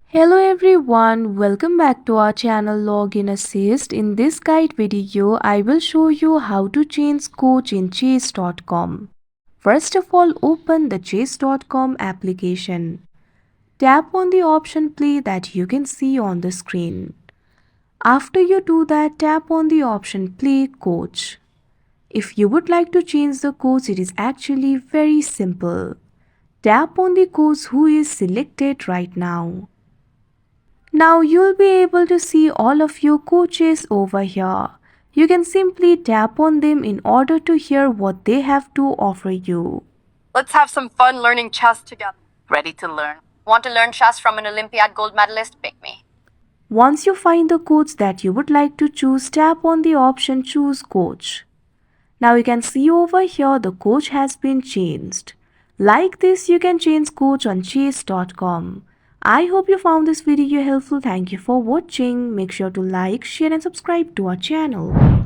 Hello everyone, welcome back to our channel Login Assist. In this guide video, I will show you how to change coach in chess.com. First of all, open the chess.com application. Tap on the option play that you can see on the screen. After you do that, tap on the option play coach. If you would like to change the coach, it is actually very simple. Tap on the coach who is selected right now. Now you'll be able to see all of your coaches over here. You can simply tap on them in order to hear what they have to offer you. Let's have some fun learning chess together. Ready to learn? Want to learn chess from an Olympiad gold medalist? Pick me. Once you find the coach that you would like to choose, tap on the option choose coach. Now you can see over here the coach has been changed. Like this, you can change coach on chess.com. I hope you found this video helpful. Thank you for watching. Make sure to like, share and subscribe to our channel.